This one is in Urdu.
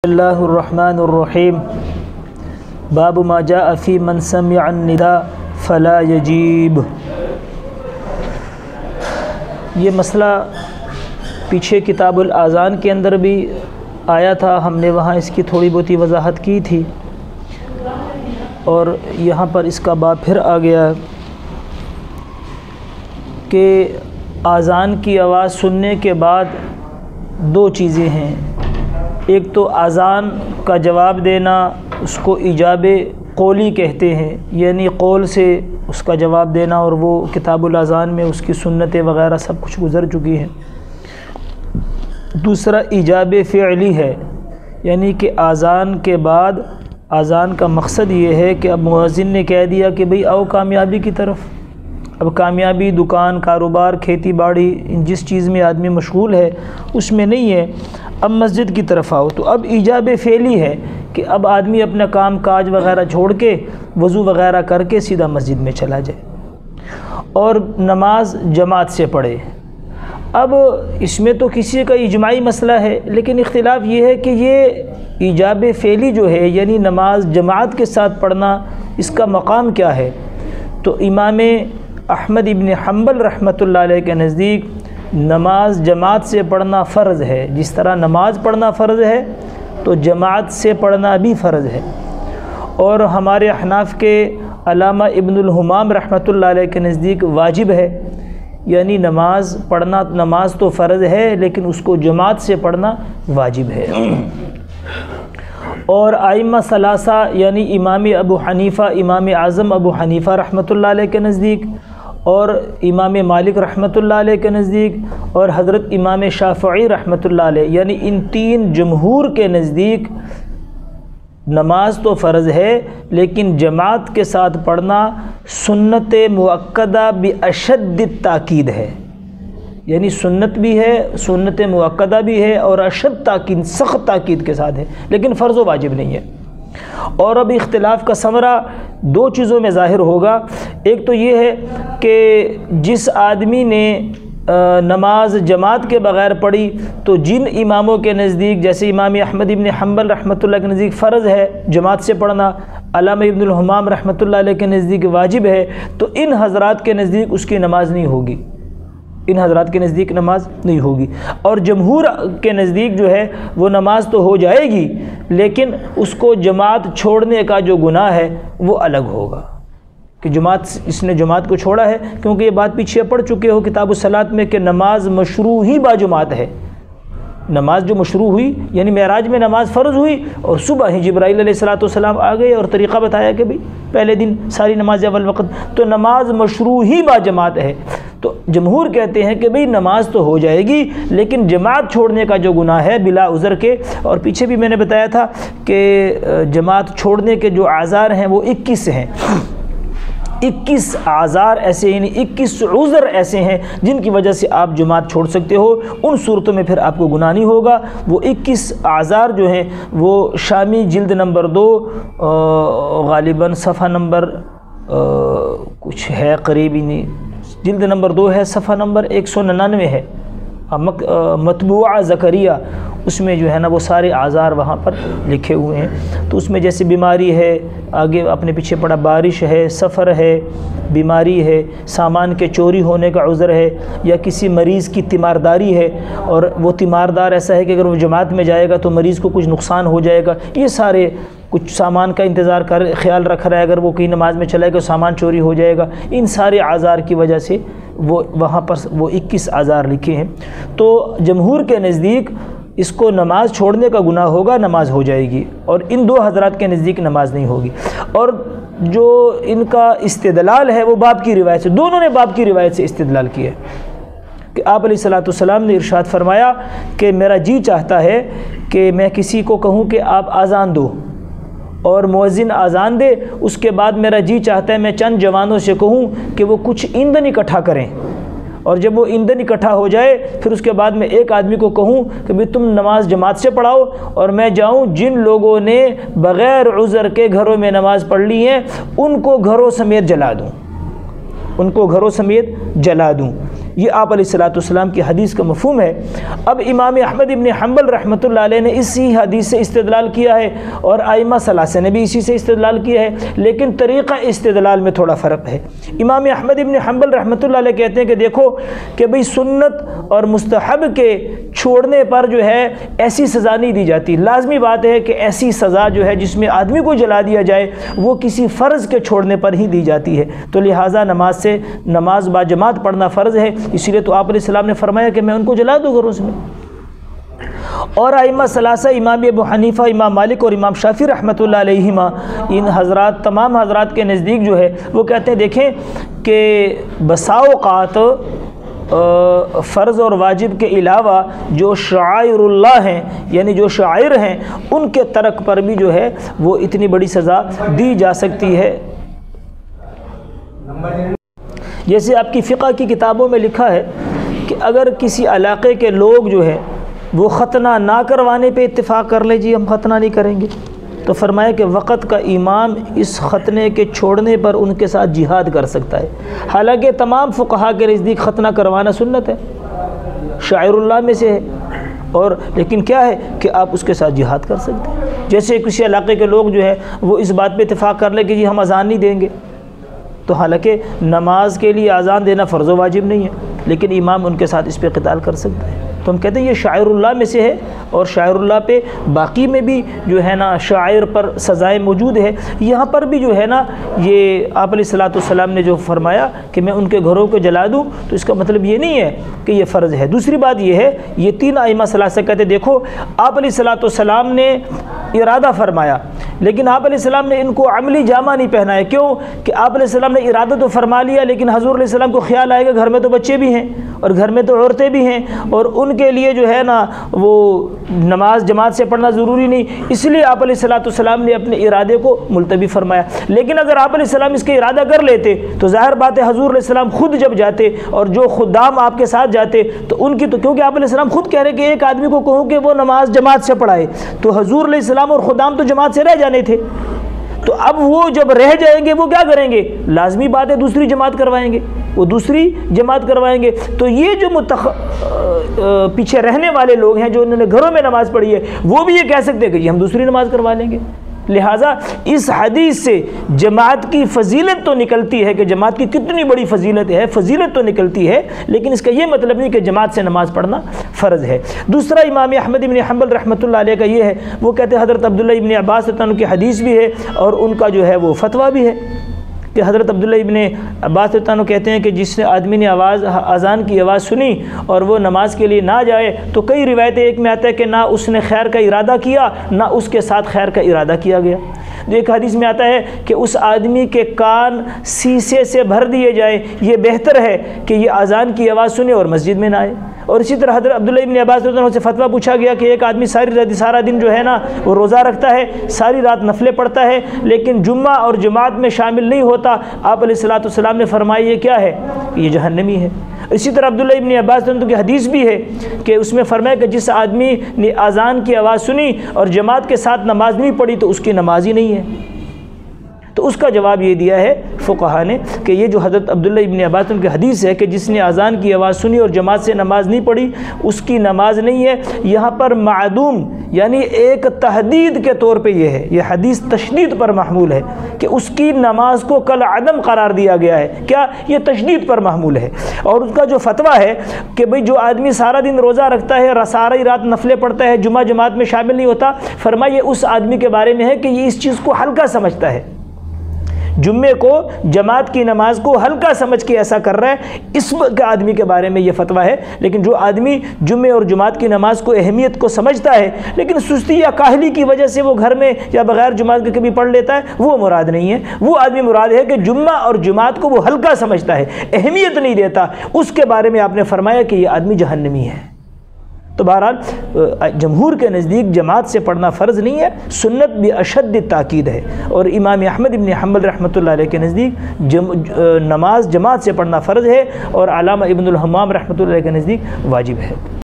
اللہ الرحمن الرحیم باب ما جاء فی من سمع النداء فلا یجیب۔ یہ مسئلہ پیچھے کتاب الاذان کے اندر بھی آیا تھا، ہم نے وہاں اس کی تھوڑی بہت وضاحت کی تھی، اور یہاں پر اس کا باب پھر آ گیا کہ اذان کی آواز سننے کے بعد دو چیزیں ہیں۔ ایک تو اذان کا جواب دینا، اس کو ایجاب قولی کہتے ہیں، یعنی قول سے اس کا جواب دینا، اور وہ کتاب الاذان میں اس کی سنتیں وغیرہ سب کچھ گزر چکی ہیں۔ دوسرا ایجاب فعلی ہے، یعنی کہ اذان کے بعد اذان کا مقصد یہ ہے کہ اب مؤذن نے کہہ دیا کہ بھئی آؤ کامیابی کی طرف، اب کامیابی دکان، کاروبار، کھیتی باڑی، جس چیز میں آدمی مشغول ہے اس میں نہیں ہے، اب مسجد کی طرف آؤ، تو اب ایجاب فعلی ہے کہ اب آدمی اپنا کام کاج وغیرہ چھوڑ کے وضو وغیرہ کر کے سیدھا مسجد میں چلا جائے اور نماز جماعت سے پڑھے۔ اب اس میں تو کسی کا اجماعی مسئلہ ہے، لیکن اختلاف یہ ہے کہ یہ ایجاب فعلی جو ہے، یعنی نماز جماعت کے ساتھ پڑھنا، اس کا مقام کیا ہے؟ تو امام احمد ابن حنبل رحمۃ اللہ علیہ کے نزدیک نماز جماعت سے پڑھنا فرض ہے۔ جس طرح نماز پڑھنا فرض ہے تو جماعت سے پڑھنا بھی فرض ہے۔ اور ہمارے احناف کے علامہ ابن الحمام رحمۃ اللہ علیہ کے نزدیک واجب ہے، یعنی نماز پڑھنا، نماز تو فرض ہے لیکن اس کو جماعت سے پڑھنا واجب ہے۔ اور ائمہ ثلاثہ یعنی امام ابو حنیفہ، امام اعظم ابو حنیفہ رحمۃ اللہ علیہ کے نزدیک، اور امام مالک رحمۃ اللہ علیہ کے نزدیک، اور حضرت امام شافعی رحمۃ اللہ علیہ، یعنی ان تین جمہور کے نزدیک نماز تو فرض ہے لیکن جماعت کے ساتھ پڑھنا سنت مؤکدہ باشد التاکید ہے، یعنی سنت بھی ہے، سنت مؤکدہ بھی ہے، اور اشد تاکید، سخت تاکید کے ساتھ ہے، لیکن فرض و واجب نہیں ہے۔ اور اب اختلاف کا ثمرہ دو چیزوں میں ظاہر ہوگا۔ ایک تو یہ ہے کہ جس آدمی نے نماز جماعت کے بغیر پڑھی تو جن اماموں کے نزدیک، جیسے امام احمد ابن حنبل رحمۃ اللہ کے نزدیک فرض ہے جماعت سے پڑھنا، علامہ ابن الحمام رحمۃ اللہ علیہ کے نزدیک واجب ہے، تو ان حضرات کے نزدیک اس کی نماز نہیں ہوگی، ان حضرات کے نزدیک نماز نہیں ہوگی۔ اور جمہور کے نزدیک جو ہے وہ نماز تو ہو جائے گی لیکن اس کو جماعت چھوڑنے کا جو گناہ ہے وہ الگ ہوگا، کہ جماعت، اس نے جماعت کو چھوڑا ہے، کیونکہ یہ بات پیچھے پڑھ چکے ہو کتاب الصلاۃ میں کہ نماز مشروع ہی با جماعت ہے۔ نماز جو مشروع ہوئی، یعنی معراج میں نماز فرض ہوئی اور صبح ہی جبرائیل علیہ السلام آ گئے اور طریقہ بتایا کہ بھئی پہلے دن ساری نماز اول وقت، تو نماز مشروع ہی با جماعت ہے۔ تو جمہور کہتے ہیں کہ بھئی نماز تو ہو جائے گی لیکن جماعت چھوڑنے کا جو گناہ ہے بلا عذر کے، اور پیچھے بھی میں نے بتایا تھا کہ جماعت چھوڑنے کے جو اعذار ہیں وہ 21 ہیں، 21 اعذار ایسے، یعنی 21 عذر ایسے ہیں جن کی وجہ سے آپ جماعت چھوڑ سکتے ہو، ان صورتوں میں پھر آپ کو گناہ نہیں ہوگا۔ وہ 21 اعذار جو ہیں وہ شامی جلد نمبر 2 غالباً صفحہ نمبر کچھ ہے قریبی، نہیں جلد نمبر 2 ہے، صفحہ نمبر 199 ہے، مطبوعہ زکریہ، اس میں جو ہے نا وہ سارے اعذار وہاں پر لکھے ہوئے ہیں۔ تو اس میں جیسے بیماری ہے، آگے اپنے پیچھے پڑا، بارش ہے، سفر ہے، بیماری ہے، سامان کے چوری ہونے کا عذر ہے، یا کسی مریض کی تیمارداری ہے اور وہ تیماردار ایسا ہے کہ اگر وہ جماعت میں جائے گا تو مریض کو کچھ نقصان ہو جائے گا، یہ سارے کچھ سامان کا انتظار خیال رکھ رہا ہے، اگر وہ کہیں نماز میں چلے گا سامان چوری ہو جائے گا، ان سارے اعذار کی وجہ سے وہ وہاں پر وہ 21 اعذار لکھے ہیں۔ تو جمہور کے نزدیک اس کو نماز چھوڑنے کا گناہ ہوگا، نماز ہو جائے گی، اور ان دو حضرات کے نزدیک نماز نہیں ہوگی۔ اور جو ان کا استدلال ہے وہ باب کی روایت سے، دونوں نے باب کی روایت سے استدلال کیا ہے کہ آپ علیہ الصلوۃ والسلام نے ارشاد فرمایا کہ میرا جی چاہتا ہے کہ میں کسی کو کہوں کہ آپ اذان دو اور مؤذن اذان دے، اس کے بعد میرا جی چاہتا ہے میں چند جوانوں سے کہوں کہ وہ کچھ ایندھن اکٹھا کریں، اور جب وہ ایندھن اکٹھا ہو جائے پھر اس کے بعد میں ایک آدمی کو کہوں کہ بھی تم نماز جماعت سے پڑھاؤ، اور میں جاؤں جن لوگوں نے بغیر عذر کے گھروں میں نماز پڑھ لی ہے ان کو گھروں سمیت جلا دوں، ان کو گھروں سمیت جلا دوں۔ یہ آپ علیہ الصلوۃ والسلام کی حدیث کا مفہوم ہے۔ اب امام احمد ابن حنبل رحمۃ اللہ علیہ نے اسی حدیث سے استدلال کیا ہے، اور ائمہ ثلاثہ نے بھی اسی سے استدلال کیا ہے، لیکن طریقہ استدلال میں تھوڑا فرق ہے۔ امام احمد ابن حنبل رحمۃ اللہ علیہ کہتے ہیں کہ دیکھو کہ بھئی سنت اور مستحب کے چھوڑنے پر جو ہے ایسی سزا نہیں دی جاتی۔ لازمی بات ہے کہ ایسی سزا جو ہے جس میں آدمی کو جلا دیا جائے وہ کسی فرض کے چھوڑنے پر ہی دی جاتی ہے، تو لہٰذا نماز با جماعت پڑھنا فرض ہے، اسی لیے تو آپ علیہ السلام نے فرمایا کہ میں ان کو جلا دوں گھروں میں۔ اور ائمہ ثلاثہ امام ابو حنیفہ، امام مالک اور امام شافعی رحمۃ اللہ علیہما، ان حضرات تمام حضرات کے نزدیک جو ہے وہ کہتے ہیں دیکھیں کہ بسا اوقات فرض اور واجب کے علاوہ جو شعائر اللہ ہیں، یعنی جو شاعر ہیں، ان کے ترک پر بھی جو ہے وہ اتنی بڑی سزا دی جا سکتی ہے۔ جیسے آپ کی فقہ کی کتابوں میں لکھا ہے کہ اگر کسی علاقے کے لوگ جو ہے وہ ختنہ نہ کروانے پہ اتفاق کر لیں، جی ہم ختنہ نہیں کریں گے، تو فرمایا کہ وقت کا امام اس ختنے کے چھوڑنے پر ان کے ساتھ جہاد کر سکتا ہے۔ حالانکہ تمام فقہا کے نزدیک ختنہ کروانا سنت ہے، شاعر اللہ میں سے ہے، اور لیکن کیا ہے کہ آپ اس کے ساتھ جہاد کر سکتے ہیں۔ جیسے کسی علاقے کے لوگ جو ہے وہ اس بات پہ اتفاق کر لیں کہ جی ہم اذان نہیں دیں گے، تو حالانکہ نماز کے لیے اذان دینا فرض و واجب نہیں ہے، لیکن امام ان کے ساتھ اس پہ قتال کر سکتا ہے، تو ہم کہتے ہیں یہ شاعر اللہ میں سے ہے، اور شاعر اللہ پہ باقی میں بھی جو ہے نا شاعر پر سزائیں موجود ہے۔ یہاں پر بھی جو ہے نا یہ آپ علیہ الصلوۃ والسلام نے جو فرمایا کہ میں ان کے گھروں کو جلا دوں، تو اس کا مطلب یہ نہیں ہے کہ یہ فرض ہے۔ دوسری بات یہ ہے، یہ تین ائمہ ثلاثہ کہتے ہیں دیکھو آپ علیہ الصلوۃ والسلام نے ارادہ فرمایا، لیکن آپ علیہ السلام نے ان کو عملی جامہ نہیں پہنایا۔ کیوں کہ آپ علیہ السلام نے ارادہ تو فرما لیا، لیکن حضور علیہ السلام کو خیال آئے گا گھر میں تو بچے بھی ہیں اور گھر میں تو عورتیں بھی ہیں، اور ان کے لیے جو ہے نا وہ نماز جماعت سے پڑھنا ضروری نہیں، اس لیے آپ علیہ الصلوۃ والسلام نے اپنے ارادے کو ملتوی فرمایا۔ لیکن اگر آپ علیہ السلام اس کا ارادہ کر لیتے تو ظاہر بات ہے حضور علیہ السلام خود جب جاتے اور جو خدام آپ کے ساتھ جاتے تو ان کی تو، کیونکہ آپ علیہ السلام خود کہہ رہے کہ ایک آدمی کو کہوں کہ وہ نماز جماعت سے پڑھائے، تو حضور علیہ السلام اور خدام تو جماعت سے رہ جانے تھے، تو اب وہ جب رہ جائیں گے وہ کیا کریں گے؟ لازمی بات ہے دوسری جماعت کروائیں گے، وہ دوسری جماعت کروائیں گے۔ تو یہ جو پیچھے رہنے والے لوگ ہیں جو انہوں نے گھروں میں نماز پڑھی ہے، وہ بھی یہ کہہ سکتے ہیں کہ جی ہم دوسری نماز کروا لیں گے۔ لہٰذا اس حدیث سے جماعت کی فضیلت تو نکلتی ہے کہ جماعت کی کتنی بڑی فضیلت ہے، فضیلت تو نکلتی ہے، لیکن اس کا یہ مطلب نہیں کہ جماعت سے نماز پڑھنا فرض ہے۔ دوسرا امام احمد ابن حنبل رحمۃ اللہ علیہ کا یہ ہے، وہ کہتے ہیں حضرت عبداللہ ابن عباس رضی اللہ عنہ کی حدیث بھی ہے اور ان کا جو ہے وہ فتویٰ بھی ہے کہ حضرت عبداللہ ابن عباس رضی اللہ عنہ کہتے ہیں کہ جس نے آدمی نے اذان کی آواز سنی اور وہ نماز کے لیے نہ جائے، تو کئی روایتیں ایک میں آتا ہے کہ نہ اس نے خیر کا ارادہ کیا نہ اس کے ساتھ خیر کا ارادہ کیا گیا۔ ایک حدیث میں آتا ہے کہ اس آدمی کے کان سیسے سے بھر دیے جائیں، یہ بہتر ہے کہ یہ اذان کی آواز سنے اور مسجد میں نہ آئے۔ اور اسی طرح حضرت عبداللہ ابن عباس رضی اللہ عنہ سے فتویٰ پوچھا گیا کہ ایک آدمی سارا دن جو ہے نا وہ روزہ رکھتا ہے، ساری رات نفلیں پڑھتا ہے، لیکن جمعہ اور جماعت میں شامل نہیں ہوتا، آپ علیہ الصلوۃ والسلام نے فرمایا یہ کیا ہے؟ یہ جہنمی ہے۔ اسی طرح عبداللہ ابن عباس رضی اللہ عنہ کی حدیث بھی ہے کہ اس میں فرمایا کہ جس آدمی نے اذان کی آواز سنی اور جماعت کے ساتھ نماز نہیں پڑھی تو اس کی نماز ہی نہیں ہے۔ تو اس کا جواب یہ دیا ہے فقہا نے کہ یہ جو حضرت عبداللہ ابن عباس کی حدیث ہے کہ جس نے اذان کی آواز سنی اور جماعت سے نماز نہیں پڑھی اس کی نماز نہیں ہے، یہاں پر معدوم یعنی ایک تحدید کے طور پہ یہ ہے، یہ حدیث تشدید پر محمول ہے کہ اس کی نماز کو کل عدم قرار دیا گیا ہے، کیا یہ تشدید پر محمول ہے۔ اور اس کا جو فتویٰ ہے کہ بھئی جو آدمی سارا دن روزہ رکھتا ہے، ساری رات نفلیں پڑھتا ہے، جمعہ جماعت میں شامل نہیں ہوتا، فرمایا یہ اس آدمی کے بارے میں ہے کہ یہ اس چیز کو ہلکا سمجھتا ہے، جمعے کو جماعت کی نماز کو ہلکا سمجھ کے ایسا کر رہا ہے، اس آدمی کے بارے میں یہ فتویٰ ہے۔ لیکن جو آدمی جمعے اور جماعت کی نماز کو اہمیت کو سمجھتا ہے لیکن سستی یا کاہلی کی وجہ سے وہ گھر میں یا بغیر جماعت کے کبھی پڑھ لیتا ہے، وہ مراد نہیں ہے۔ وہ آدمی مراد ہے کہ جمعہ اور جماعت کو وہ ہلکا سمجھتا ہے، اہمیت نہیں دیتا، اس کے بارے میں آپ نے فرمایا کہ یہ آدمی جہنمی ہے۔ تو بہرحال جمہور کے نزدیک جماعت سے پڑھنا فرض نہیں ہے، سنت بھی اشد تاکید ہے، اور امام احمد ابن حنبل رحمۃ اللہ علیہ کے نزدیک نماز جماعت سے پڑھنا فرض ہے، اور علامہ ابن الحمام رحمۃ اللہ علیہ کے نزدیک واجب ہے۔